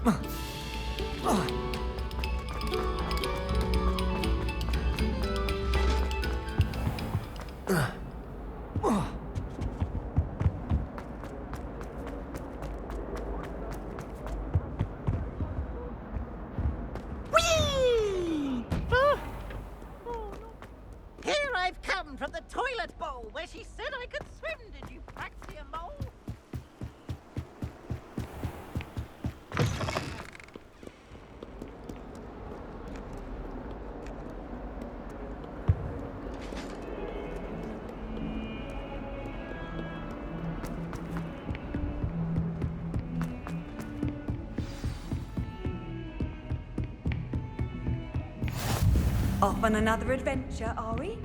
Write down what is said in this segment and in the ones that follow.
I've come from the toilet bowl where she said I could swim. Did you practice a mole? Off on another adventure, are we?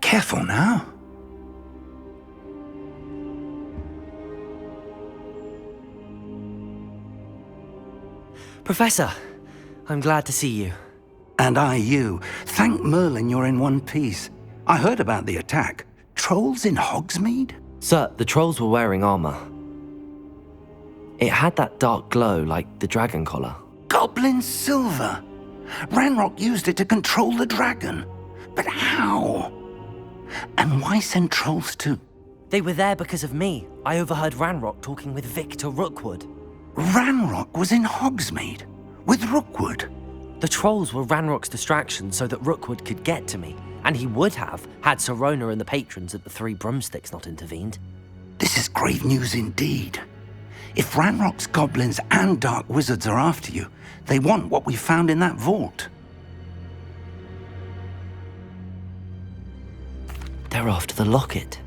Careful now. Professor, I'm glad to see you. And I you. Thank Merlin you're in one piece. I heard about the attack. Trolls in Hogsmeade? Sir, the trolls were wearing armor. It had that dark glow like the dragon collar. Goblin silver. Ranrock used it to control the dragon. But how? And why send trolls to... They were there because of me. I overheard Ranrock talking with Victor Rookwood. Ranrock was in Hogsmeade? With Rookwood? The trolls were Ranrock's distraction so that Rookwood could get to me. And he would have, had Sirona and the patrons at the Three Broomsticks not intervened. This is grave news indeed. If Ranrock's goblins and dark wizards are after you, they want what we found in that vault. They're after the locket.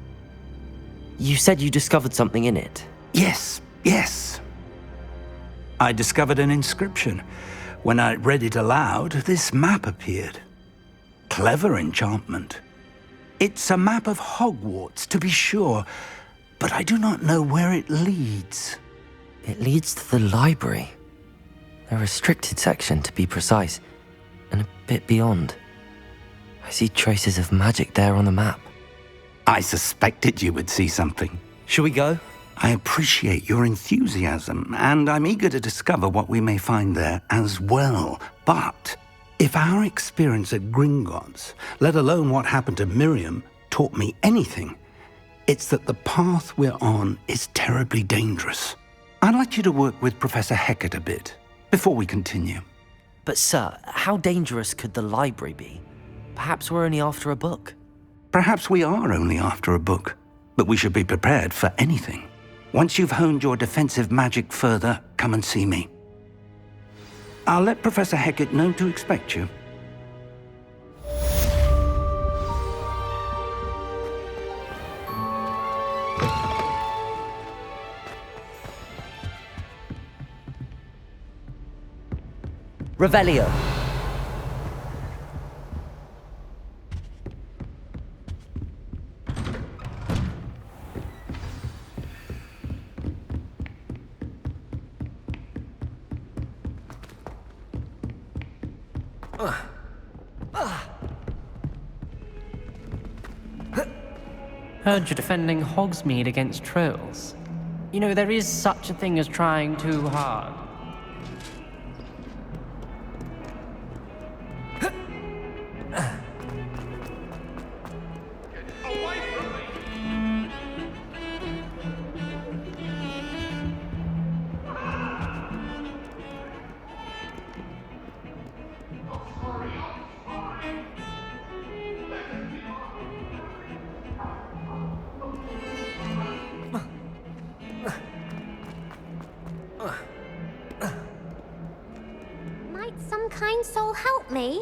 You said you discovered something in it. Yes. I discovered an inscription. When I read it aloud, this map appeared. Clever enchantment. It's a map of Hogwarts, to be sure, but I do not know where it leads. It leads to the library. A restricted section, to be precise, and a bit beyond. I see traces of magic there on the map. I suspected you would see something. Shall we go? I appreciate your enthusiasm, and I'm eager to discover what we may find there as well. But if our experience at Gringotts, let alone what happened to Miriam, taught me anything, it's that the path we're on is terribly dangerous. I'd like you to work with Professor Hecat a bit before we continue. But sir, how dangerous could the library be? Perhaps we're only after a book. Perhaps we are only after a book, but we should be prepared for anything. Once you've honed your defensive magic further, come and see me. I'll let Professor Hecat know to expect you. Revelio. Heard you're defending Hogsmeade against trolls. You know, there is such a thing as trying too hard. Might some kind soul help me?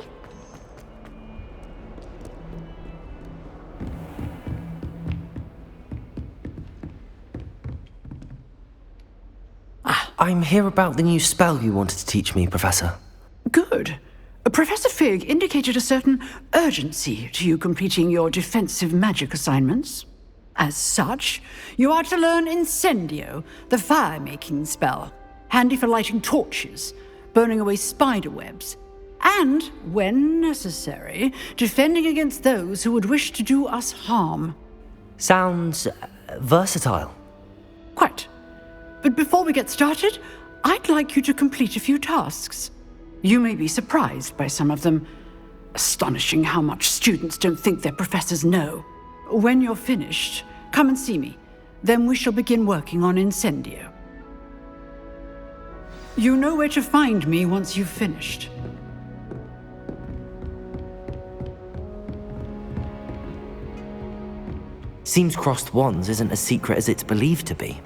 I'm here about the new spell you wanted to teach me, Professor. Good. Professor Fig indicated a certain urgency to you completing your defensive magic assignments. As such, you are to learn Incendio, the fire-making spell. handy for lighting torches, burning away spider webs, and, when necessary, defending against those who would wish to do us harm. Sounds versatile. Quite. But before we get started, I'd like you to complete a few tasks. You may be surprised by some of them. Astonishing how much students don't think their professors know. When you're finished, come and see me. Then we shall begin working on Incendio. You know where to find me once you've finished. Seems crossed wands isn't as secret as it's believed to be.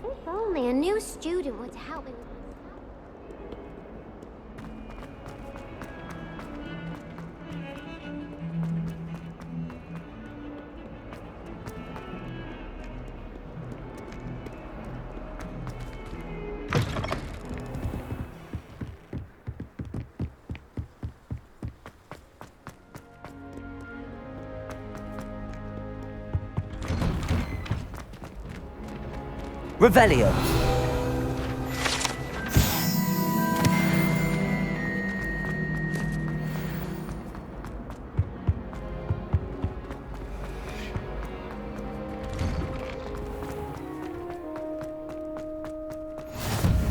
If only a new student would help me. Revelio.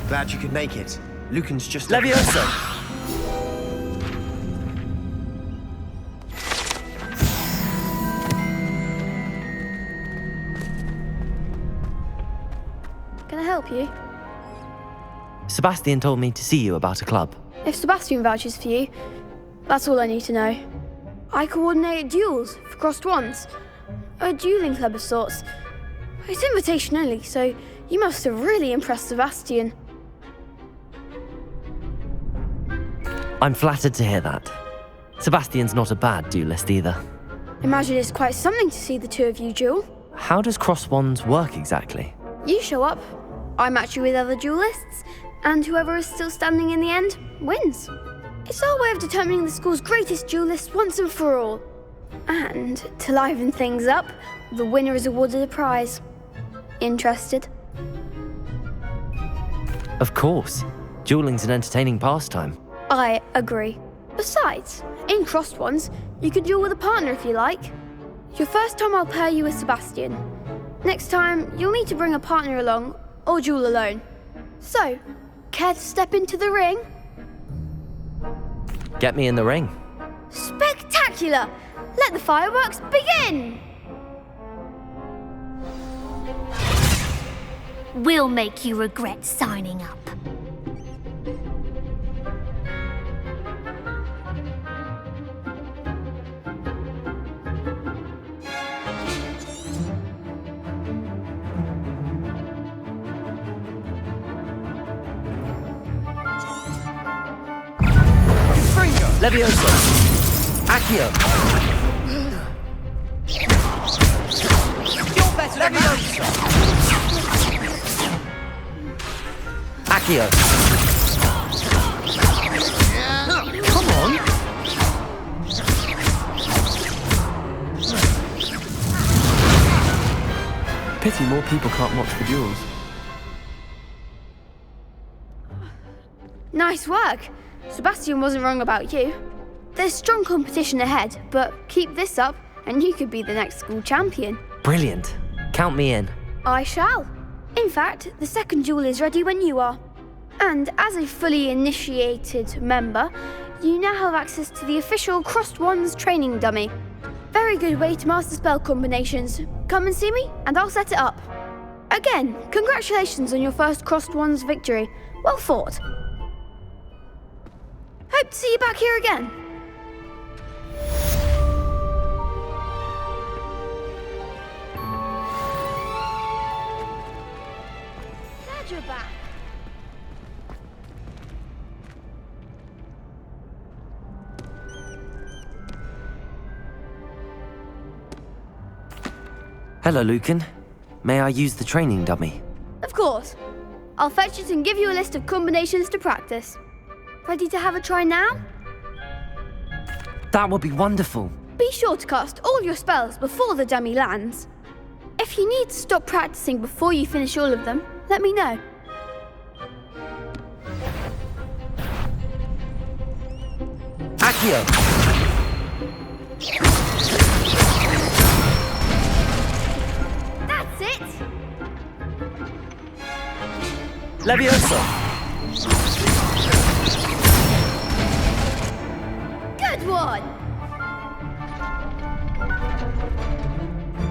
Glad you could make it. Lucan's just... Levioso! Can I help you? Sebastian told me to see you about a club. If Sebastian vouches for you, that's all I need to know. I coordinate duels for crossed wands. A dueling club of sorts. It's invitation only, so you must have really impressed Sebastian. I'm flattered to hear that. Sebastian's not a bad duelist either. Imagine it's quite something to see the two of you duel. How does cross wands work exactly? You show up, I match you with other duelists, and whoever is still standing in the end wins. It's our way of determining the school's greatest duelist once and for all. And to liven things up, the winner is awarded a prize. Interested? Of course. Dueling's an entertaining pastime. I agree. Besides, in crossed ones, you can duel with a partner if you like. Your first time I'll pair you with Sebastian. Next time, you'll need to bring a partner along, or duel alone. So, care to step into the ring? Get me in the ring. Spectacular! Let the fireworks begin! We'll make you regret signing up. Levioso! Accio! You're better than Levioso! Accio! Come on! Pity more people can't watch the duels. Nice work! Sebastian wasn't wrong about you. There's strong competition ahead, but keep this up and you could be the next school champion. Brilliant. Count me in. I shall. In fact, the second duel is ready when you are. And as a fully initiated member, you now have access to the official Crossed Wands training dummy. Very good way to master spell combinations. Come and see me and I'll set it up. Again, congratulations on your first Crossed Wands victory. Well fought. Hope to see you back here again. Glad you're back. Hello, Lucan. May I use the training dummy? Of course. I'll fetch it and give you a list of combinations to practice. Ready to have a try now? That would be wonderful. Be sure to cast all your spells before the dummy lands. If you need to stop practicing before you finish all of them, let me know. Accio! That's it! Levioso! Good one!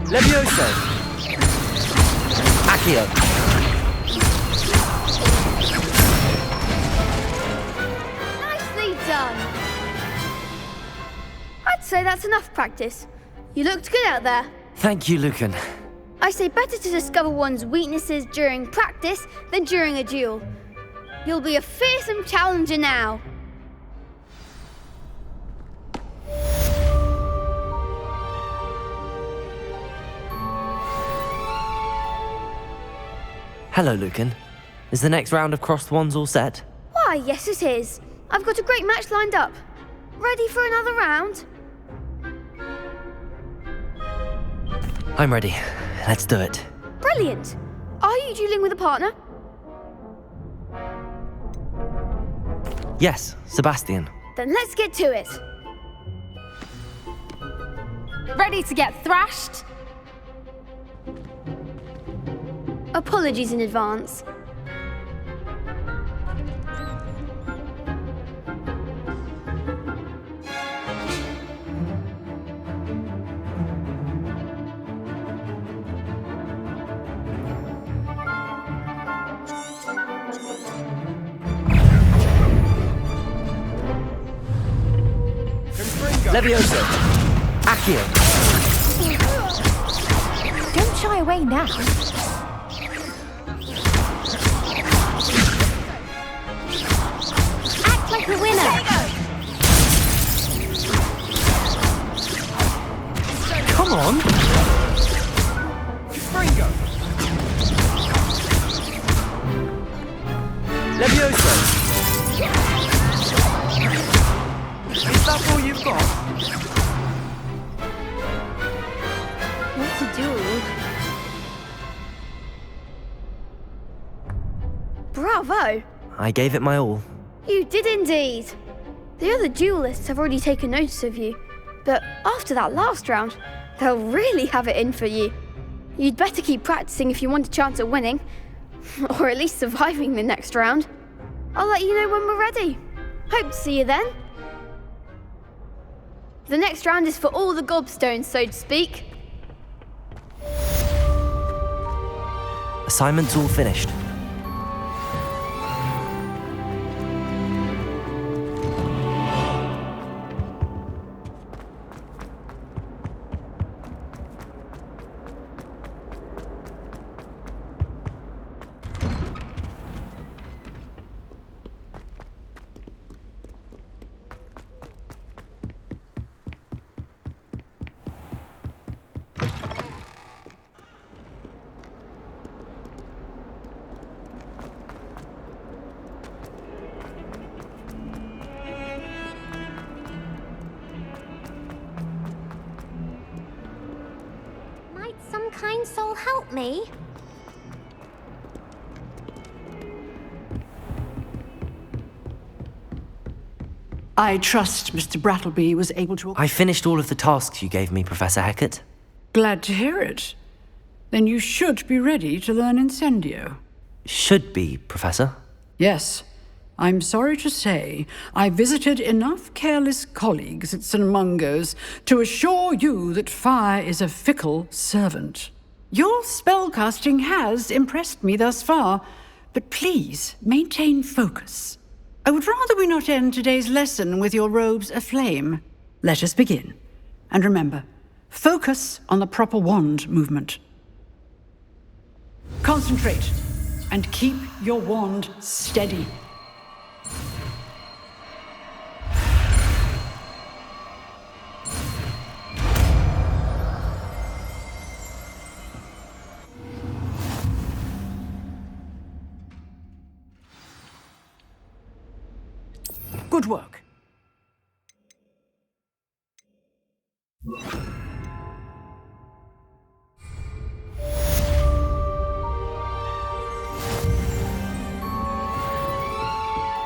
Levioso! Accio! Nicely done! I'd say that's enough practice. You looked good out there. Thank you, Lucan. I say better to discover one's weaknesses during practice than during a duel. You'll be a fearsome challenger now. Hello, Lucan. Is the next round of crossed wands all set? Why, yes it is. I've got a great match lined up. Ready for another round? I'm ready. Let's do it. Brilliant. Are you dueling with a partner? Yes, Sebastian. Then let's get to it. Ready to get thrashed? Apologies in advance. Levioso! Accio! Don't shy away now. Act like a winner. Come on! Levioso! Is that all you've got? What a duel. Bravo! I gave it my all. You did indeed. The other duelists have already taken notice of you, but after that last round, they'll really have it in for you. You'd better keep practicing if you want a chance at winning, or at least surviving the next round. I'll let you know when we're ready. Hope to see you then. The next round is for all the gobstones, so to speak. Assignment's all finished. Might some kind soul help me? I trust Mr. Brattleby was able to... I finished all of the tasks you gave me, Professor Hecat. Glad to hear it. Then you should be ready to learn Incendio. Should be, Professor. Yes. I'm sorry to say, I visited enough careless colleagues at St. Mungo's to assure you that fire is a fickle servant. Your spellcasting has impressed me thus far, but please maintain focus. I would rather we not end today's lesson with your robes aflame. Let us begin. And remember, focus on the proper wand movement. Concentrate, and keep your wand steady. Good work.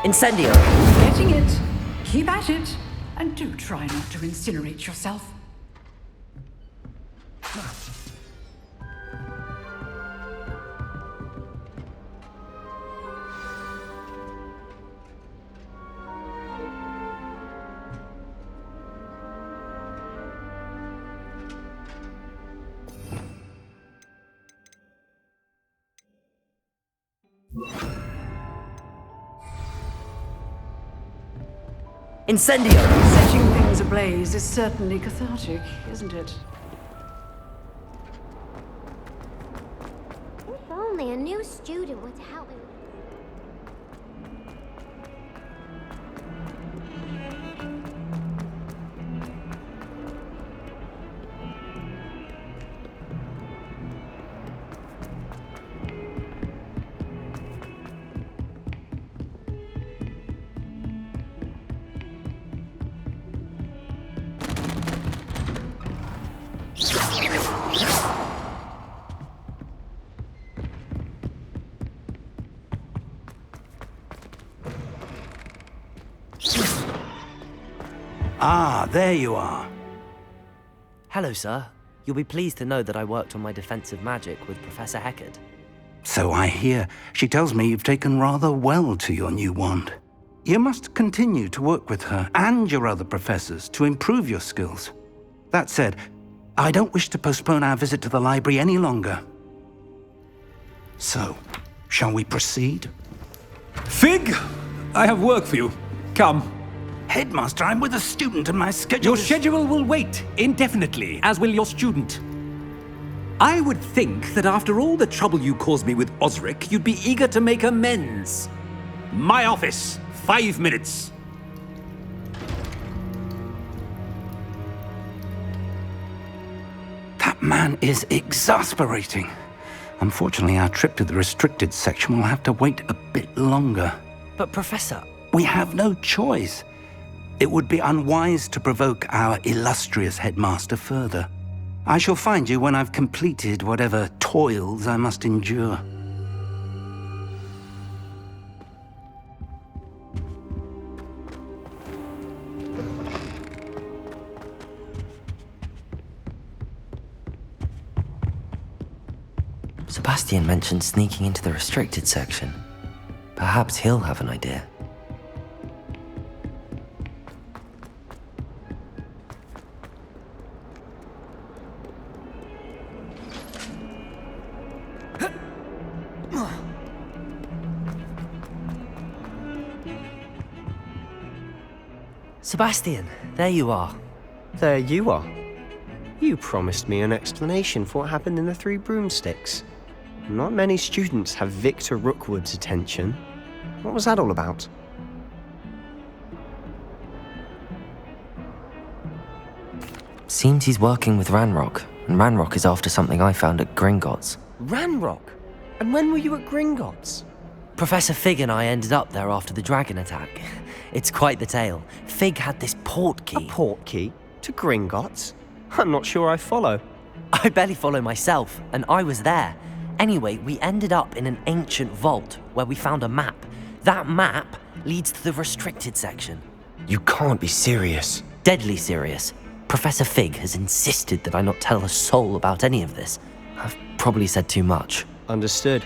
Incendio! Getting it. Keep at it. And do try not to incinerate yourself. Incendio! Setting things ablaze is certainly cathartic, isn't it? If only a new student would help me. Ah, there you are. Hello, sir. You'll be pleased to know that I worked on my defensive magic with Professor Heckard. So I hear. She tells me you've taken rather well to your new wand. You must continue to work with her and your other professors to improve your skills. That said, I don't wish to postpone our visit to the library any longer. So, shall we proceed? Fig! I have work for you. Come. Headmaster, I'm with a student and my schedule Your schedule will wait indefinitely, as will your student. I would think that after all the trouble you caused me with Osric, you'd be eager to make amends. My office, 5 minutes. That man is exasperating. Unfortunately, our trip to the restricted section will have to wait a bit longer. But Professor... We have no choice. It would be unwise to provoke our illustrious headmaster further. I shall find you when I've completed whatever toils I must endure. Sebastian mentioned sneaking into the restricted section. Perhaps he'll have an idea. Sebastian, there you are. There you are. You promised me an explanation for what happened in the Three Broomsticks. Not many students have Victor Rookwood's attention. What was that all about? Seems he's working with Ranrock, and Ranrock is after something I found at Gringotts. Ranrock? And when were you at Gringotts? Professor Fig and I ended up there after the dragon attack. It's quite the tale. Fig had this portkey. A portkey? To Gringotts? I'm not sure I follow. I barely follow myself, and I was there. Anyway, we ended up in an ancient vault where we found a map. That map leads to the restricted section. You can't be serious. Deadly serious. Professor Fig has insisted that I not tell a soul about any of this. I've probably said too much. Understood.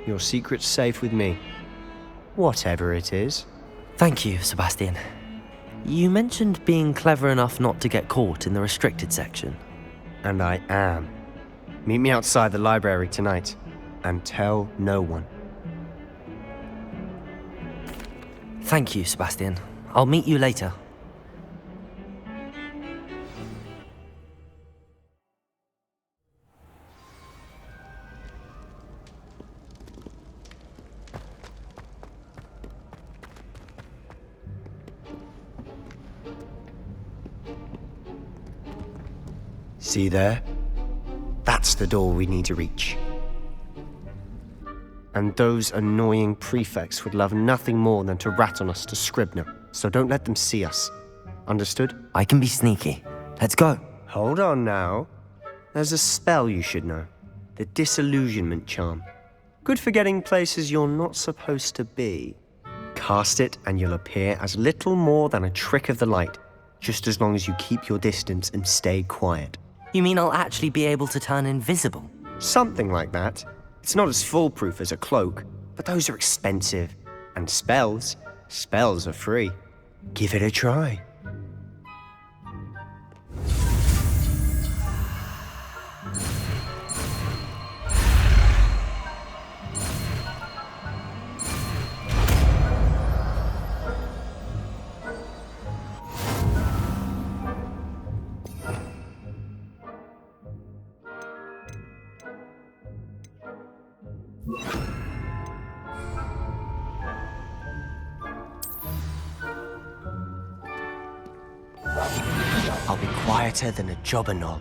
Your secret's safe with me. Whatever it is. Thank you, Sebastian. You mentioned being clever enough not to get caught in the restricted section. And I am. Meet me outside the library tonight, and tell no one. Thank you, Sebastian. I'll meet you later. See there? That's the door we need to reach. And those annoying prefects would love nothing more than to rat on us to Scribner, so don't let them see us. Understood? I can be sneaky. Let's go. Hold on now. There's a spell you should know. The Disillusionment Charm. Good for getting places you're not supposed to be. Cast it and you'll appear as little more than a trick of the light. just as long as you keep your distance and stay quiet. You mean I'll actually be able to turn invisible? Something like that. It's not as foolproof as a cloak, but those are expensive. And spells are free. Give it a try. I'll be quieter than a jobberknoll.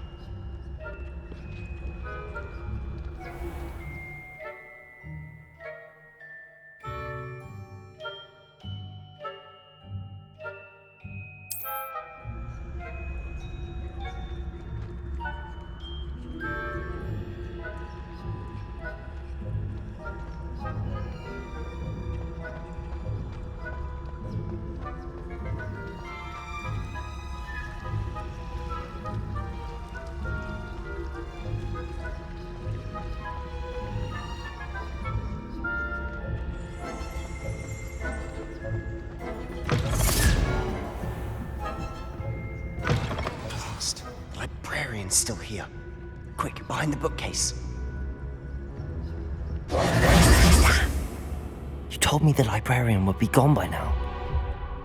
Librarian's still here. Quick, behind the bookcase. You told me the librarian would be gone by now.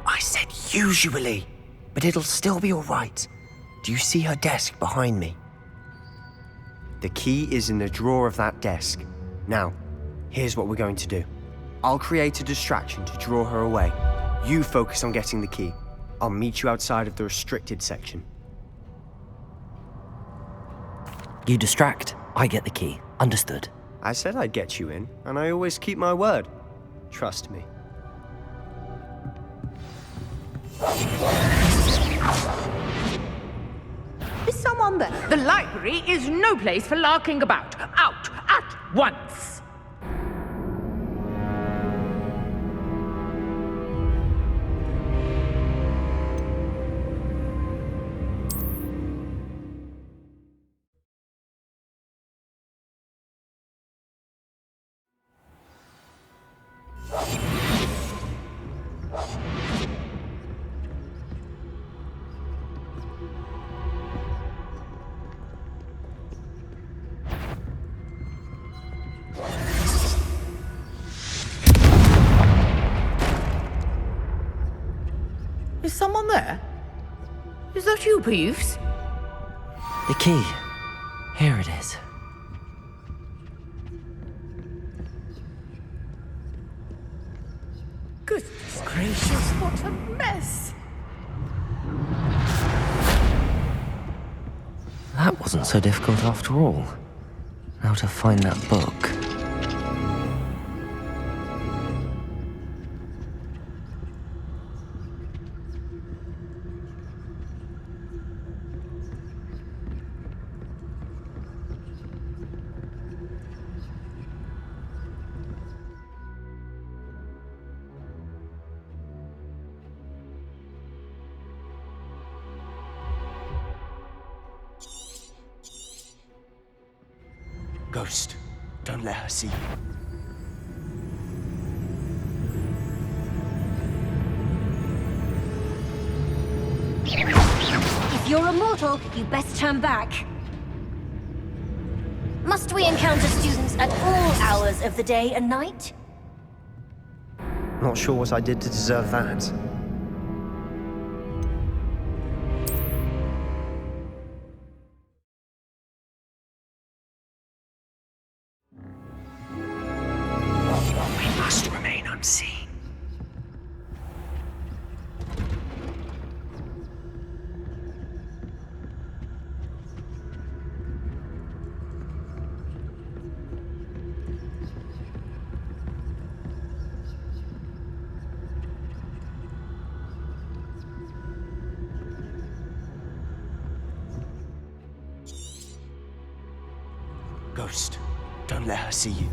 I said usually, but it'll still be all right. Do you see her desk behind me? The key is in the drawer of that desk. Now, here's what we're going to do. I'll create a distraction to draw her away. You focus on getting the key. I'll meet you outside of the restricted section. You distract, I get the key. Understood. I said I'd get you in, and I always keep my word. Trust me. Is someone there? The library is no place for larking about. Out at once! Is someone there? Is that you, Peeves? The key. Here it is. Goodness gracious, what a mess! That wasn't so difficult after all. Now to find that book. Ghost, don't let her see you. If you're a mortal, you best turn back. Must we encounter students at all hours of the day and night? Not sure what I did to deserve that. We must remain unseen. Ghost, don't let her see you.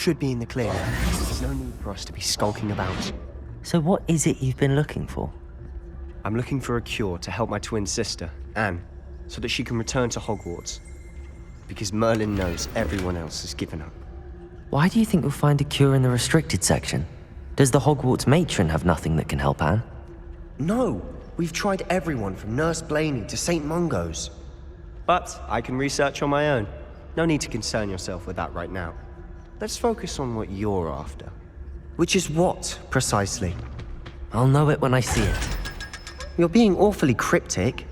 should be in the clear. There's no need for us to be skulking about. So what is it you've been looking for? I'm looking for a cure to help my twin sister, Anne, so that she can return to Hogwarts. Because Merlin knows everyone else has given up. Why do you think you'll find a cure in the restricted section? Does the Hogwarts matron have nothing that can help Anne? No, we've tried everyone from Nurse Blaney to St. Mungo's. But I can research on my own. No need to concern yourself with that right now. Let's focus on what you're after. Which is what, precisely? I'll know it when I see it. You're being awfully cryptic.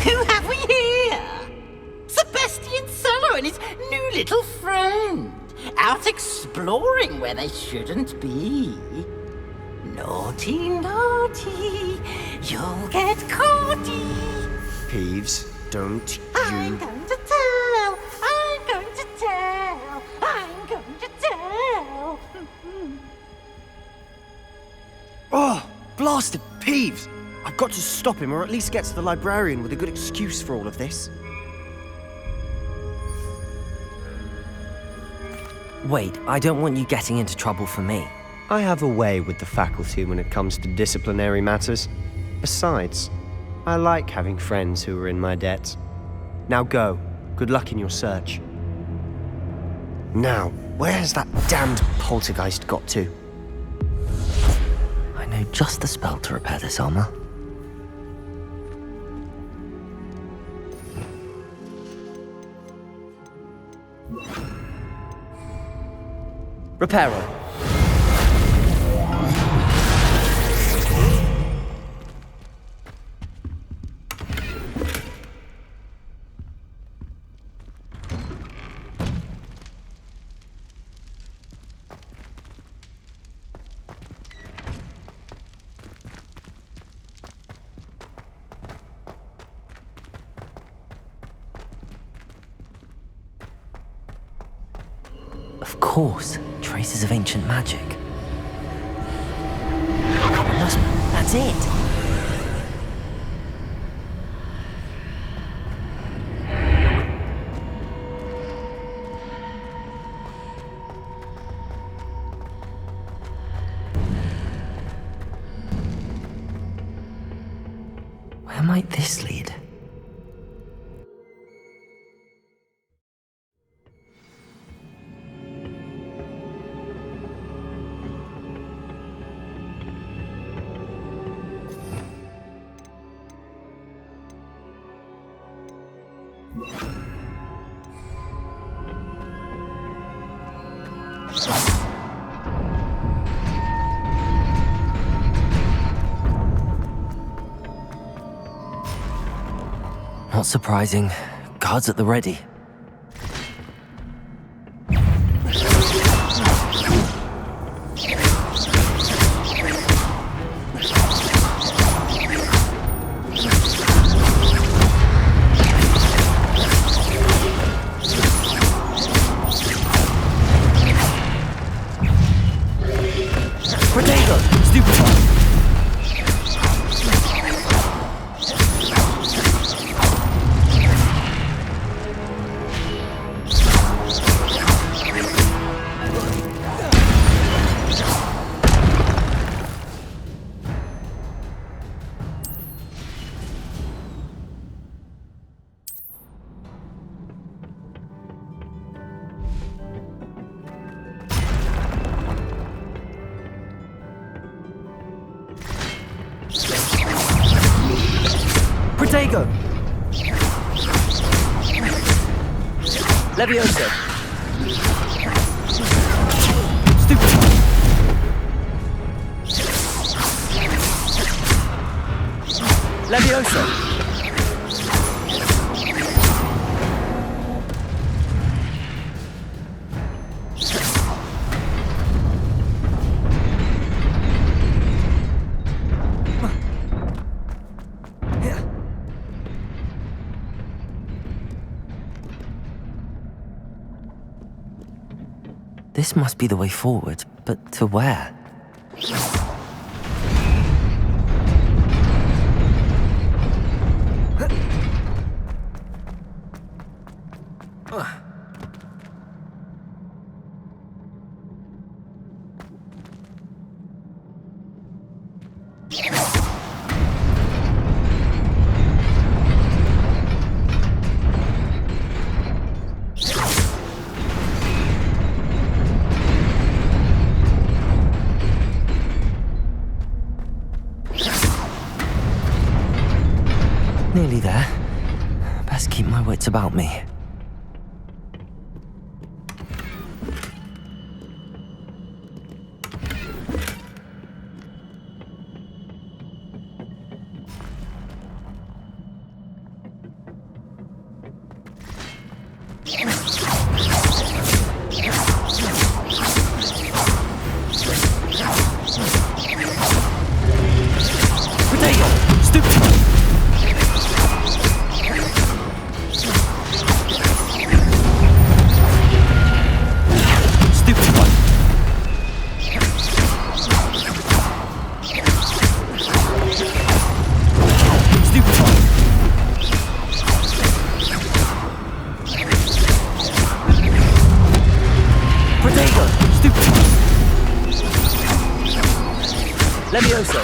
Who have we here? Sebastian Sallow and his new little friend. Out exploring where they shouldn't be. Naughty, naughty. You'll get caughty. Peeves, don't I'm you... going to tell. I'm going to tell. I'm going to tell. Oh, blasted Peeves! I've got to stop him, or at least get to the librarian with a good excuse for all of this. Wait, I don't want you getting into trouble for me. I have a way with the faculty when it comes to disciplinary matters. Besides, I like having friends who are in my debt. Now go. Good luck in your search. Now, where has that damned poltergeist got to? I know just the spell to repair this armor. Reparo. Of course, traces of ancient magic. That's it! Where might this lead? Not surprising. Guards at the ready. Protego! Levioso! Stupid! Levioso! This must be the way forward, but to where? Nearly there. Best keep my wits about me. Levioso!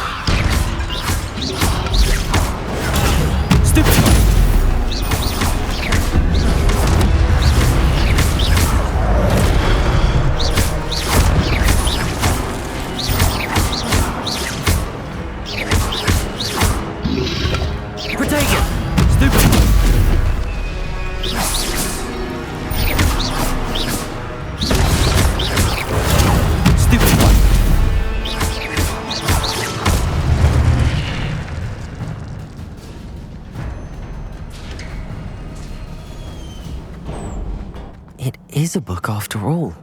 It is a book after all.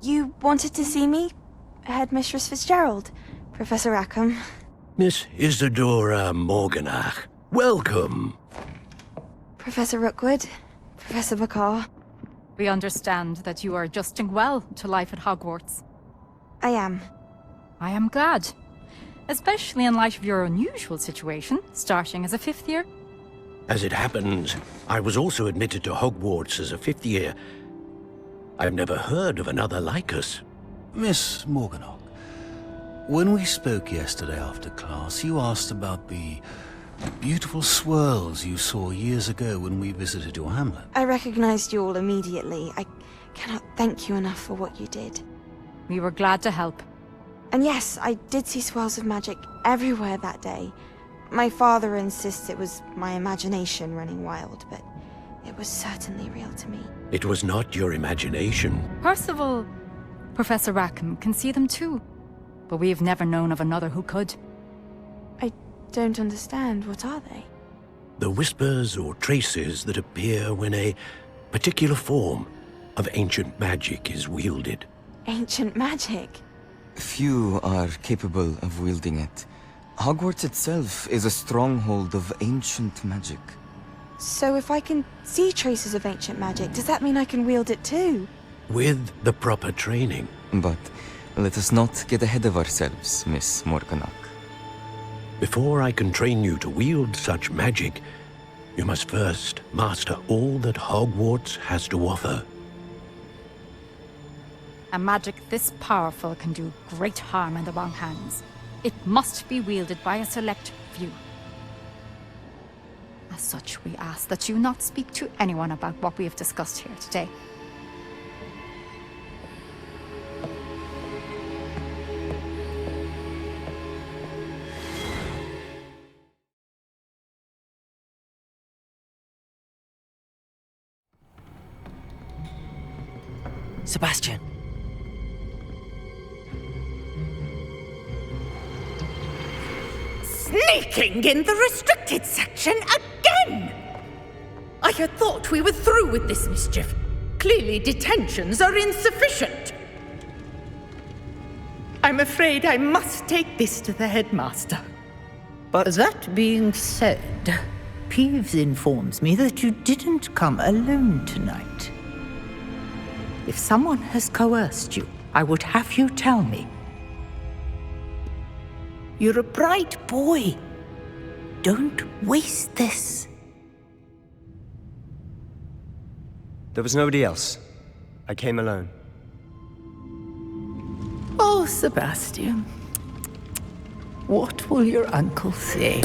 You wanted to see me? Headmistress Fitzgerald, Professor Rackham. Miss Isadora Morganach, welcome. Professor Rookwood, Professor Bakar. We understand that you are adjusting well to life at Hogwarts. I am. I am glad. Especially in light of your unusual situation, starting as a 5th year. As it happens, I was also admitted to Hogwarts as a fifth year. I've never heard of another like us. Miss Morganach, when we spoke yesterday after class, you asked about the beautiful swirls you saw years ago when we visited your hamlet. I recognized you all immediately. I cannot thank you enough for what you did. We were glad to help. And yes, I did see swirls of magic everywhere that day. My father insists it was my imagination running wild, but it was certainly real to me. It was not your imagination. Percival, Professor Rackham can see them too. But we've never known of another who could. I don't understand. What are they? The whispers or traces that appear when a particular form of ancient magic is wielded. Ancient magic? Few are capable of wielding it. Hogwarts itself is a stronghold of ancient magic. So if I can see traces of ancient magic, does that mean I can wield it too? With the proper training. But let us not get ahead of ourselves, Miss Morganach. Before I can train you to wield such magic, you must first master all that Hogwarts has to offer. A magic this powerful can do great harm in the wrong hands. It must be wielded by a select few. As such, we ask that you not speak to anyone about what we have discussed here today. Sebastian. Sneaking in the restricted section again! I had thought we were through with this mischief. Clearly detentions are insufficient. I'm afraid I must take this to the headmaster. But that being said, Peeves informs me that you didn't come alone tonight. If someone has coerced you, I would have you tell me. You're a bright boy. Don't waste this. There was nobody else. I came alone. Oh, Sebastian. What will your uncle say?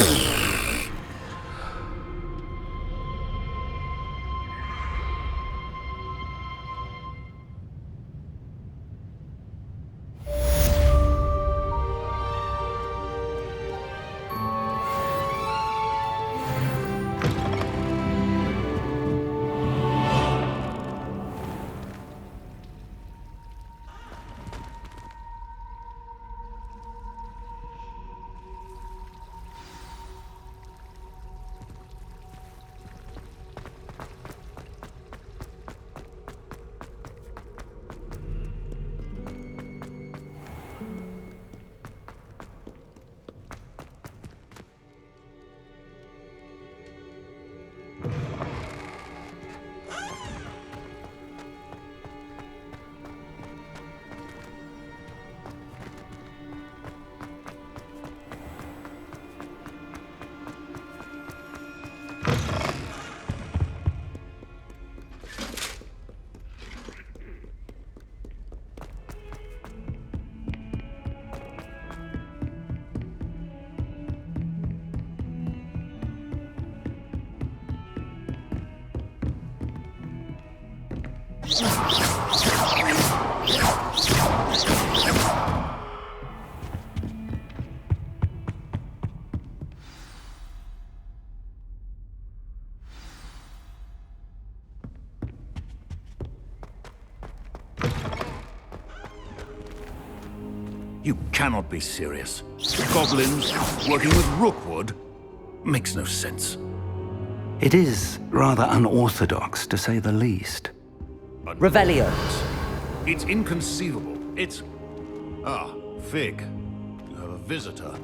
You cannot be serious. Goblins working with Rookwood makes no sense. It is rather unorthodox, to say the least. Revelio. It's inconceivable. It's... Ah, Fig. You have a visitor.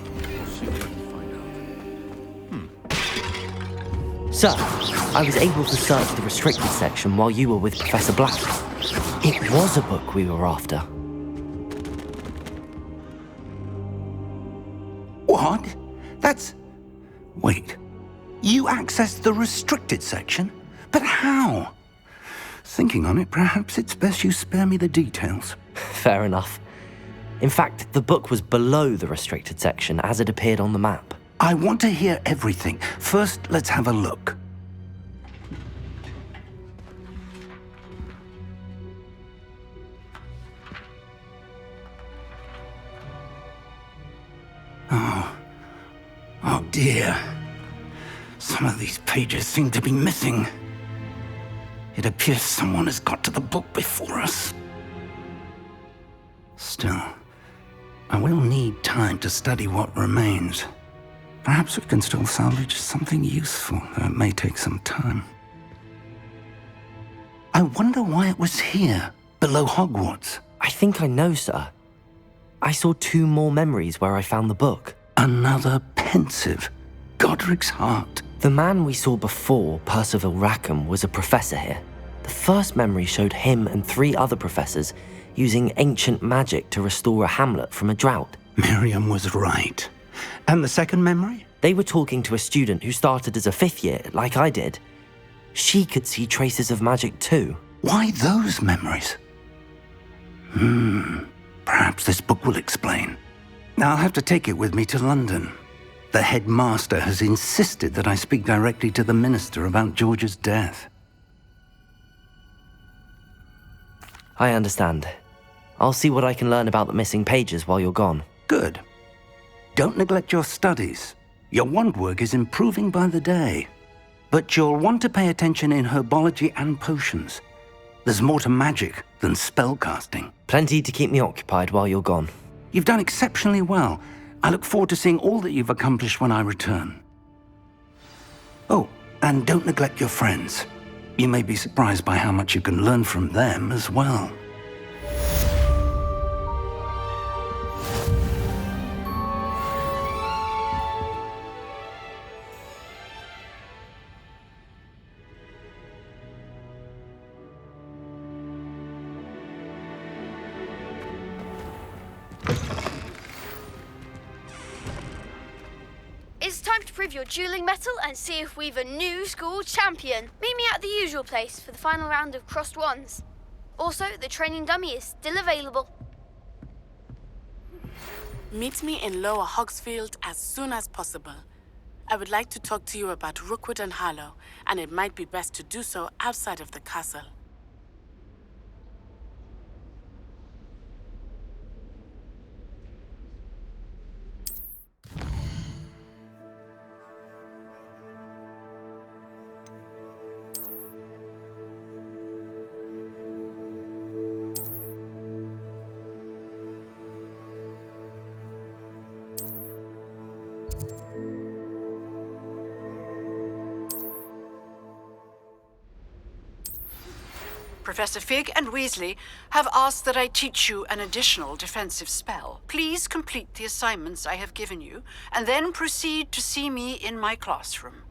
We'll see if I can find out. Sir, I was able to search the restricted section while you were with Professor Black. It was a book we were after. What? That's... Wait. You accessed the restricted section? But how? Thinking on it, perhaps it's best you spare me the details. Fair enough. In fact, the book was below the restricted section as it appeared on the map. I want to hear everything. First, let's have a look. Oh dear. Some of these pages seem to be missing. It appears someone has got to the book before us. Still, I will need time to study what remains. Perhaps we can still salvage something useful, though it may take some time. I wonder why it was here, below Hogwarts. I think I know, sir. I saw 2 more memories where I found the book. Another pensive. Godric's heart. The man we saw before, Percival Rackham, was a professor here. The first memory showed him and 3 other professors using ancient magic to restore a hamlet from a drought. Miriam was right. And the second memory? They were talking to a student who started as a 5th year, like I did. She could see traces of magic too. Why those memories? Perhaps this book will explain. I'll have to take it with me to London. The headmaster has insisted that I speak directly to the minister about George's death. I understand. I'll see what I can learn about the missing pages while you're gone. Good. Don't neglect your studies. Your wand work is improving by the day. But you'll want to pay attention in herbology and potions. There's more to magic than spellcasting. Plenty to keep me occupied while you're gone. You've done exceptionally well. I look forward to seeing all that you've accomplished when I return. Oh, and don't neglect your friends. You may be surprised by how much you can learn from them as well. It's time to prove your dueling mettle and see if we've a new school champion. Meet me at the usual place for the final round of crossed wands. Also, the training dummy is still available. Meet me in Lower Hogsfield as soon as possible. I would like to talk to you about Rookwood and Harlow, and it might be best to do so outside of the castle. Professor Fig and Weasley have asked that I teach you an additional defensive spell. Please complete the assignments I have given you, and then proceed to see me in my classroom.